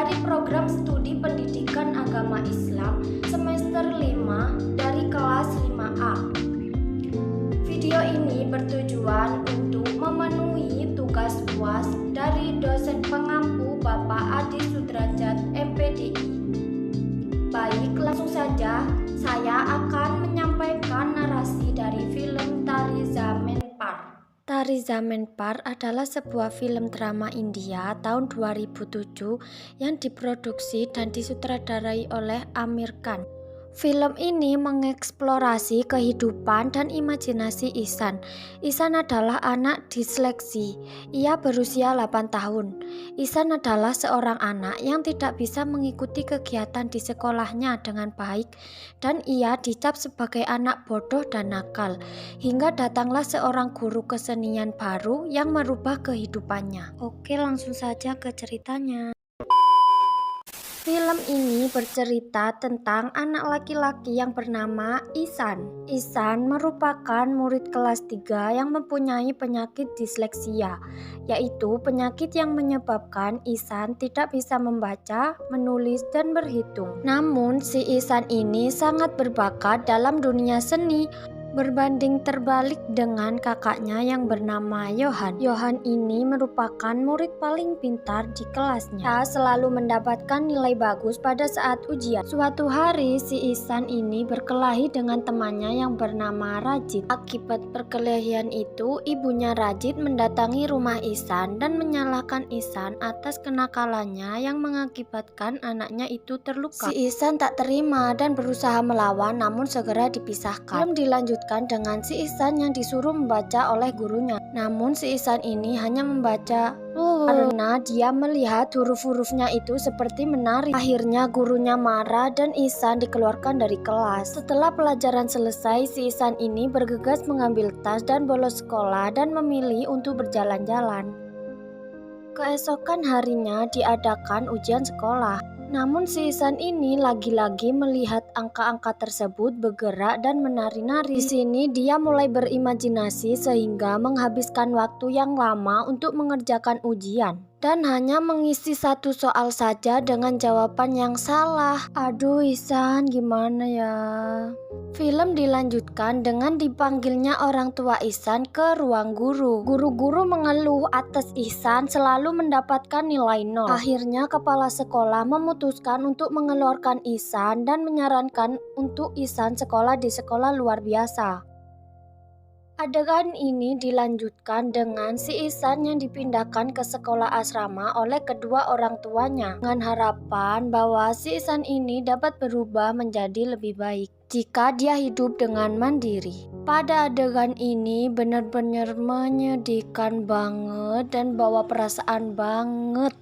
dari program studi pendidikan agama Islam semester 5 dari kelas 5A. Video ini bertujuan untuk memenuhi tugas UAS dari dosen pengampu Bapak Adi Sudrajat MPDI. Baik, langsung saja saya akan menyampaikan narasi dari film Tari Zaman Par. Tari Zaman Par adalah sebuah film drama India tahun 2007 yang diproduksi dan disutradarai oleh Aamir Khan. Film ini mengeksplorasi kehidupan dan imajinasi Ihsan. Ihsan adalah anak disleksi. Ia berusia 8 tahun. Ihsan adalah seorang anak yang tidak bisa mengikuti kegiatan di sekolahnya dengan baik dan ia dicap sebagai anak bodoh dan nakal. Hingga datanglah seorang guru kesenian baru yang merubah kehidupannya. Oke, langsung saja ke ceritanya. Film ini bercerita tentang anak laki-laki yang bernama Ihsan. Ihsan merupakan murid kelas 3 yang mempunyai penyakit disleksia, yaitu penyakit yang menyebabkan Ihsan tidak bisa membaca, menulis, dan berhitung. Namun, si Ihsan ini sangat berbakat dalam dunia seni, berbanding terbalik dengan kakaknya yang bernama Johan. Johan ini merupakan murid paling pintar di kelasnya. Dia selalu mendapatkan nilai bagus pada saat ujian. Suatu hari si Ihsan ini berkelahi dengan temannya yang bernama Rajit. Akibat perkelahian itu, ibunya Rajit mendatangi rumah Ihsan dan menyalahkan Ihsan atas kenakalannya yang mengakibatkan anaknya itu terluka. Si Ihsan tak terima dan berusaha melawan, namun segera dipisahkan. Film dilanjutkan dengan si Ihsan yang disuruh membaca oleh gurunya. Namun si Ihsan ini hanya membaca karena dia melihat huruf-hurufnya itu seperti menari. Akhirnya gurunya marah dan Ihsan dikeluarkan dari kelas. Setelah pelajaran selesai, si Ihsan ini bergegas mengambil tas dan bolos sekolah dan memilih untuk berjalan-jalan. Keesokan harinya diadakan ujian sekolah. Namun si Ihsan ini lagi-lagi melihat angka-angka tersebut bergerak dan menari-nari. Di sini dia mulai berimajinasi sehingga menghabiskan waktu yang lama untuk mengerjakan ujian dan hanya mengisi satu soal saja dengan jawaban yang salah. Aduh Ihsan, gimana ya? Film dilanjutkan dengan dipanggilnya orang tua Ihsan ke ruang guru. Guru-guru mengeluh atas Ihsan selalu mendapatkan nilai nol. Akhirnya kepala sekolah memutuskan untuk mengeluarkan Ihsan dan menyarankan untuk Ihsan sekolah di sekolah luar biasa. Adegan ini dilanjutkan dengan si Ihsan yang dipindahkan ke sekolah asrama oleh kedua orang tuanya dengan harapan bahwa si Ihsan ini dapat berubah menjadi lebih baik jika dia hidup dengan mandiri. Pada adegan ini benar-benar menyedihkan banget dan bawa perasaan banget.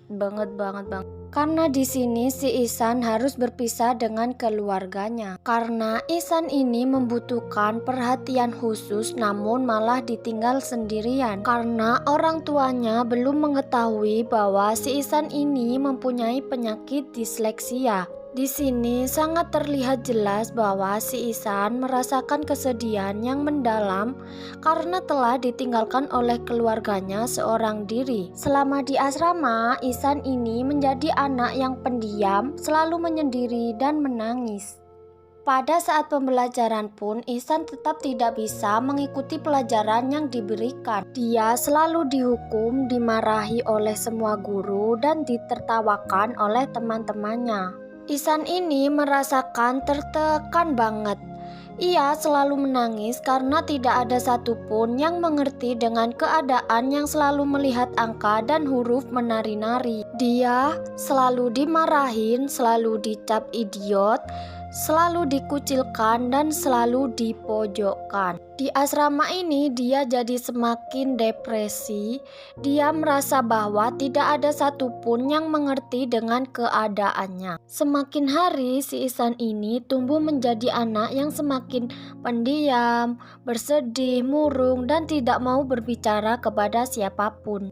Karena di sini si Ihsan harus berpisah dengan keluarganya. Karena Ihsan ini membutuhkan perhatian khusus namun malah ditinggal sendirian. Karena orang tuanya belum mengetahui bahwa si Ihsan ini mempunyai penyakit disleksia. Di sini sangat terlihat jelas bahwa si Ihsan merasakan kesedihan yang mendalam karena telah ditinggalkan oleh keluarganya seorang diri. Selama di asrama, Ihsan ini menjadi anak yang pendiam, selalu menyendiri dan menangis. Pada saat pembelajaran pun, Ihsan tetap tidak bisa mengikuti pelajaran yang diberikan. Dia selalu dihukum, dimarahi oleh semua guru, dan ditertawakan oleh teman-temannya. Ihsan ini merasakan tertekan banget. Ia selalu menangis karena tidak ada satupun yang mengerti dengan keadaan yang selalu melihat angka dan huruf menari-nari. Dia selalu dimarahin, selalu dicap idiot, selalu dikucilkan dan selalu dipojokkan. Di asrama ini dia jadi semakin depresi. Dia merasa bahwa tidak ada satupun yang mengerti dengan keadaannya. Semakin hari si Ihsan ini tumbuh menjadi anak yang semakin pendiam, bersedih, murung dan tidak mau berbicara kepada siapapun.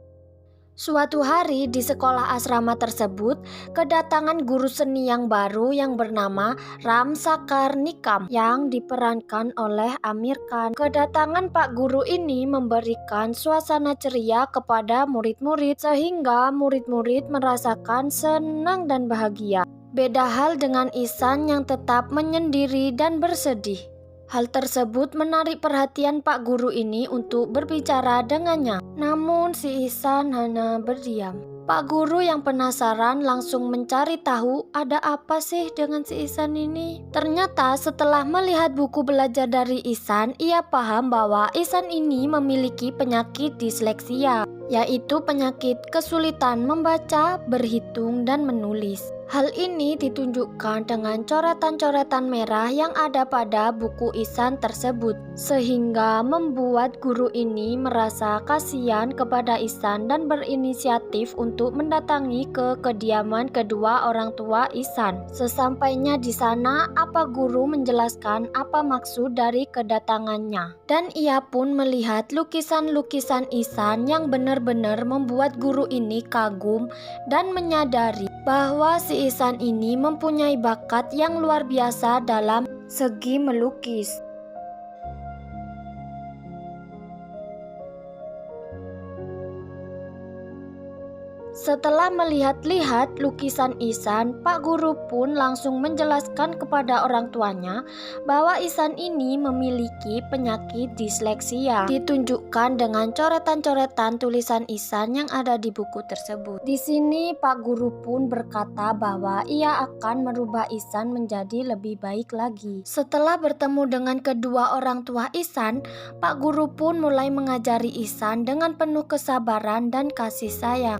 Suatu hari di sekolah asrama tersebut, kedatangan guru seni yang baru yang bernama Ram Sakar Nikam yang diperankan oleh Amir Khan. Kedatangan Pak Guru ini memberikan suasana ceria kepada murid-murid sehingga murid-murid merasakan senang dan bahagia. Beda hal dengan Ihsan yang tetap menyendiri dan bersedih. Hal tersebut menarik perhatian Pak Guru ini untuk berbicara dengannya. Namun si Ihsan hanya berdiam. Pak Guru yang penasaran langsung mencari tahu ada apa sih dengan si Ihsan ini. Ternyata setelah melihat buku belajar dari Ihsan, ia paham bahwa Ihsan ini memiliki penyakit disleksia, yaitu penyakit kesulitan membaca, berhitung, dan menulis. Hal ini ditunjukkan dengan coretan-coretan merah yang ada pada buku Ihsan tersebut, sehingga membuat guru ini merasa kasihan kepada Ihsan dan berinisiatif untuk mendatangi ke kediaman kedua orang tua Ihsan. Sesampainya di sana, Pak Guru menjelaskan apa maksud dari kedatangannya, dan ia pun melihat lukisan-lukisan Ihsan yang benar-benar membuat guru ini kagum dan menyadari bahwa si Ihsan ini mempunyai bakat yang luar biasa dalam segi melukis. Setelah melihat-lihat lukisan Ihsan, Pak Guru pun langsung menjelaskan kepada orang tuanya bahwa Ihsan ini memiliki penyakit disleksia. Ditunjukkan dengan coretan-coretan tulisan Ihsan yang ada di buku tersebut. Di sini Pak Guru pun berkata bahwa ia akan merubah Ihsan menjadi lebih baik lagi. Setelah bertemu dengan kedua orang tua Ihsan, Pak Guru pun mulai mengajari Ihsan dengan penuh kesabaran dan kasih sayang.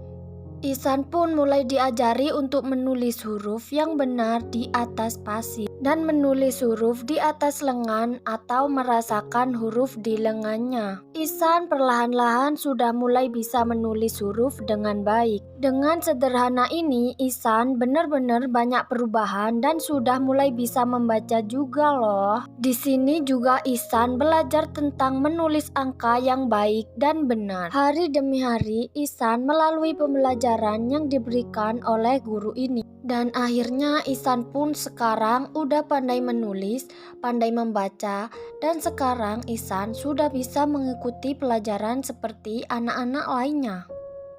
Ihsan pun mulai diajari untuk menulis huruf yang benar di atas pasir dan menulis huruf di atas lengan atau merasakan huruf di lengannya. Ihsan perlahan-lahan sudah mulai bisa menulis huruf dengan baik. Dengan sederhana ini, Ihsan benar-benar banyak perubahan dan sudah mulai bisa membaca juga loh. Di sini juga Ihsan belajar tentang menulis angka yang baik dan benar. Hari demi hari, Ihsan melalui pembelajaran yang diberikan oleh guru ini. Dan akhirnya Ihsan pun sekarang udah pandai menulis, pandai membaca, dan sekarang Ihsan sudah bisa mengikuti pelajaran seperti anak-anak lainnya.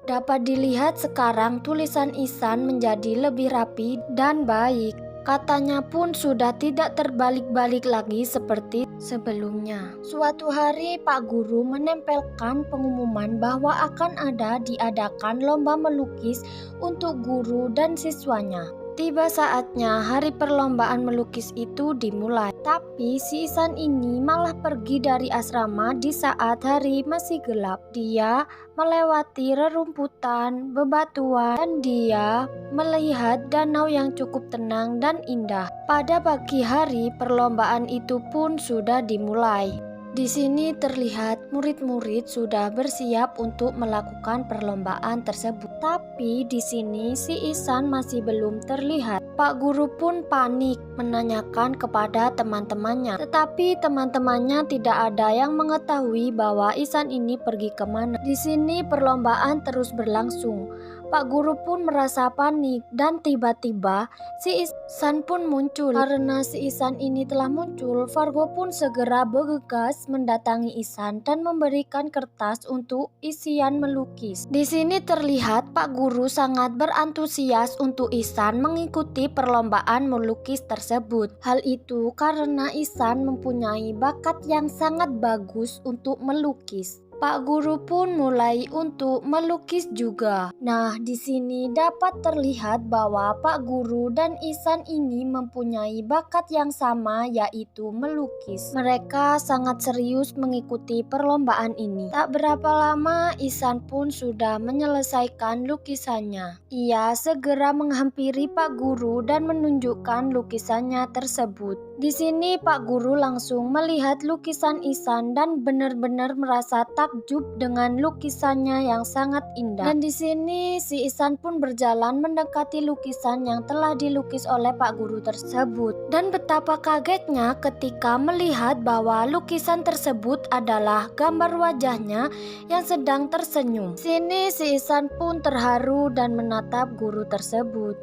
Dapat dilihat sekarang tulisan Ihsan menjadi lebih rapi dan baik. Katanya pun sudah tidak terbalik-balik lagi seperti sebelumnya. Suatu hari Pak Guru menempelkan pengumuman bahwa akan diadakan lomba melukis untuk guru dan siswanya. Tiba saatnya hari perlombaan melukis itu dimulai. Tapi si Ihsan ini malah pergi dari asrama di saat hari masih gelap. Dia melewati rerumputan, bebatuan, dan dia melihat danau yang cukup tenang dan indah. Pada pagi hari perlombaan itu pun sudah dimulai. Di sini terlihat murid-murid sudah bersiap untuk melakukan perlombaan tersebut. Tapi di sini si Ihsan masih belum terlihat. Pak Guru pun panik menanyakan kepada teman-temannya. Tetapi teman-temannya tidak ada yang mengetahui bahwa Ihsan ini pergi kemana. Di sini perlombaan terus berlangsung. Pak Guru pun merasa panik dan tiba-tiba si Ihsan pun muncul. Karena si Ihsan ini telah muncul, Fargo pun segera bergegas mendatangi Ihsan dan memberikan kertas untuk isian melukis. Di sini terlihat Pak Guru sangat berantusias untuk Ihsan mengikuti perlombaan melukis tersebut. Hal itu karena Ihsan mempunyai bakat yang sangat bagus untuk melukis. Pak Guru pun mulai untuk melukis juga. Nah, di sini dapat terlihat bahwa Pak Guru dan Ihsan ini mempunyai bakat yang sama, yaitu melukis. Mereka sangat serius mengikuti perlombaan ini. Tak berapa lama, Ihsan pun sudah menyelesaikan lukisannya. Ia segera menghampiri Pak Guru dan menunjukkan lukisannya tersebut. Di sini Pak Guru langsung melihat lukisan Ihsan dan benar-benar merasa takjub takjub dengan lukisannya yang sangat indah. Dan di sini si Ihsan pun berjalan mendekati lukisan yang telah dilukis oleh Pak Guru tersebut. Dan betapa kagetnya ketika melihat bahwa lukisan tersebut adalah gambar wajahnya yang sedang tersenyum. Di sini si Ihsan pun terharu dan menatap guru tersebut.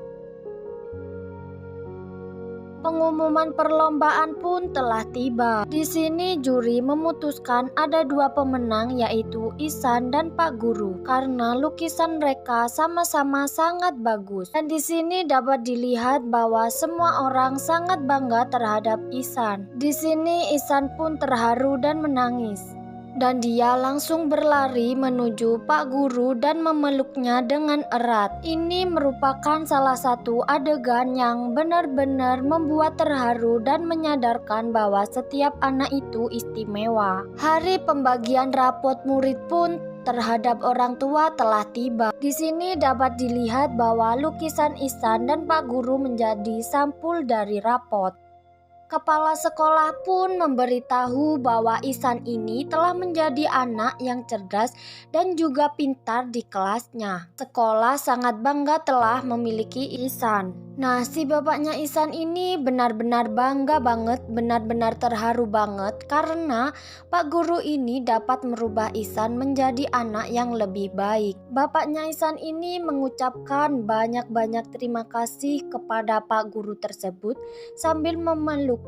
Pengumuman perlombaan pun telah tiba. Di sini juri memutuskan ada dua pemenang, yaitu Ihsan dan Pak Guru, karena lukisan mereka sama-sama sangat bagus. Dan di sini dapat dilihat bahwa semua orang sangat bangga terhadap Ihsan. Di sini Ihsan pun terharu dan menangis. Dan dia langsung berlari menuju Pak Guru dan memeluknya dengan erat. Ini merupakan salah satu adegan yang benar-benar membuat terharu dan menyadarkan bahwa setiap anak itu istimewa. Hari pembagian rapot murid pun terhadap orang tua telah tiba. Di sini dapat dilihat bahwa lukisan Ihsan dan Pak Guru menjadi sampul dari rapot. Kepala sekolah pun memberitahu bahwa Ihsan ini telah menjadi anak yang cerdas dan juga pintar di kelasnya. Sekolah sangat bangga telah memiliki Ihsan. Nah, si bapaknya Ihsan ini benar-benar bangga banget, benar-benar terharu banget karena Pak Guru ini dapat merubah Ihsan menjadi anak yang lebih baik. Bapaknya Ihsan ini mengucapkan banyak-banyak terima kasih kepada Pak Guru tersebut sambil memeluk.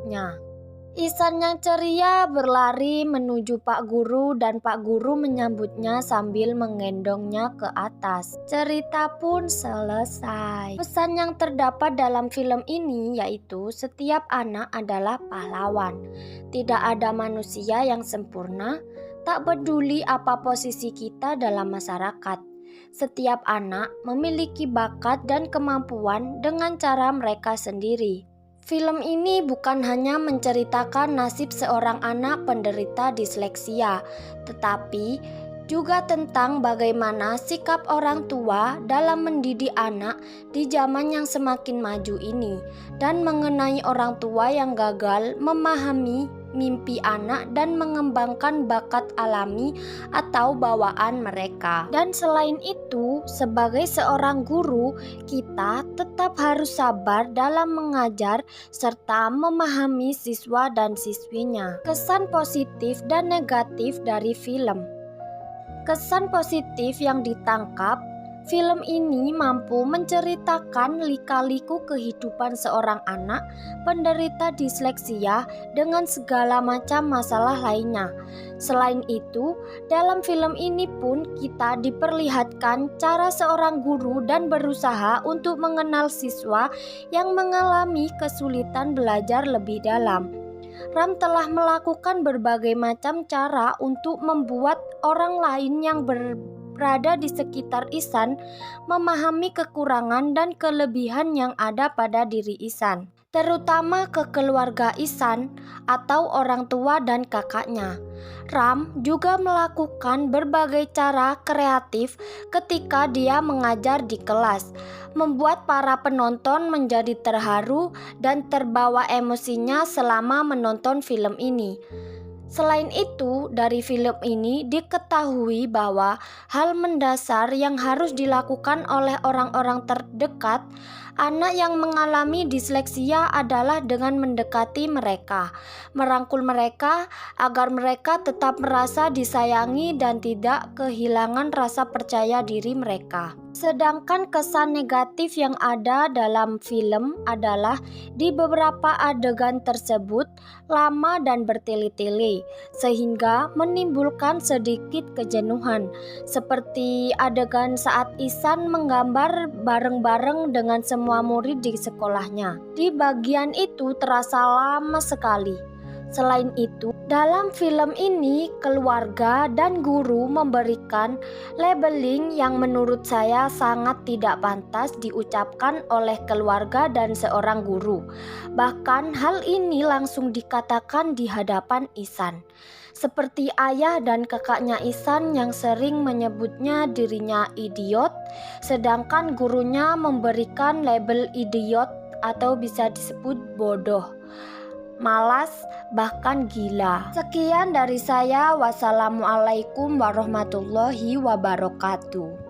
Ihsan yang ceria berlari menuju Pak Guru dan Pak Guru menyambutnya sambil menggendongnya ke atas. Cerita pun selesai. Pesan yang terdapat dalam film ini yaitu setiap anak adalah pahlawan. Tidak ada manusia yang sempurna, tak peduli apa posisi kita dalam masyarakat. Setiap anak memiliki bakat dan kemampuan dengan cara mereka sendiri. Film ini bukan hanya menceritakan nasib seorang anak penderita disleksia, tetapi juga tentang bagaimana sikap orang tua dalam mendidik anak di zaman yang semakin maju ini, dan mengenai orang tua yang gagal memahami mimpi anak dan mengembangkan bakat alami atau bawaan mereka. Dan selain itu, sebagai seorang guru, kita tetap harus sabar dalam mengajar serta memahami siswa dan siswinya. Kesan positif dan negatif dari film. Kesan positif yang ditangkap, film ini mampu menceritakan lika-liku kehidupan seorang anak penderita disleksia dengan segala macam masalah lainnya. Selain itu, dalam film ini pun kita diperlihatkan cara seorang guru dan berusaha untuk mengenal siswa yang mengalami kesulitan belajar lebih dalam. Ram telah melakukan berbagai macam cara untuk membuat orang lain yang berada di sekitar Ihsan memahami kekurangan dan kelebihan yang ada pada diri Ihsan, terutama ke keluarga Ihsan atau orang tua dan kakaknya. Ram juga melakukan berbagai cara kreatif ketika dia mengajar di kelas, membuat para penonton menjadi terharu dan terbawa emosinya selama menonton film ini. Selain itu, dari film ini diketahui bahwa hal mendasar yang harus dilakukan oleh orang-orang terdekat anak yang mengalami disleksia adalah dengan mendekati mereka, merangkul mereka agar mereka tetap merasa disayangi dan tidak kehilangan rasa percaya diri mereka. Sedangkan kesan negatif yang ada dalam film adalah di beberapa adegan tersebut lama dan bertele-tele sehingga menimbulkan sedikit kejenuhan, seperti adegan saat Ihsan menggambar bareng-bareng dengan semua murid di sekolahnya. Di bagian itu terasa lama sekali. Selain itu, dalam film ini keluarga dan guru memberikan labeling yang menurut saya sangat tidak pantas diucapkan oleh keluarga dan seorang guru. Bahkan hal ini langsung dikatakan di hadapan Ihsan. Seperti ayah dan kakaknya Ihsan yang sering menyebutnya dirinya idiot, sedangkan gurunya memberikan label idiot atau bisa disebut bodoh. malas, bahkan gila. Sekian dari saya. Wassalamualaikum warahmatullahi wabarakatuh.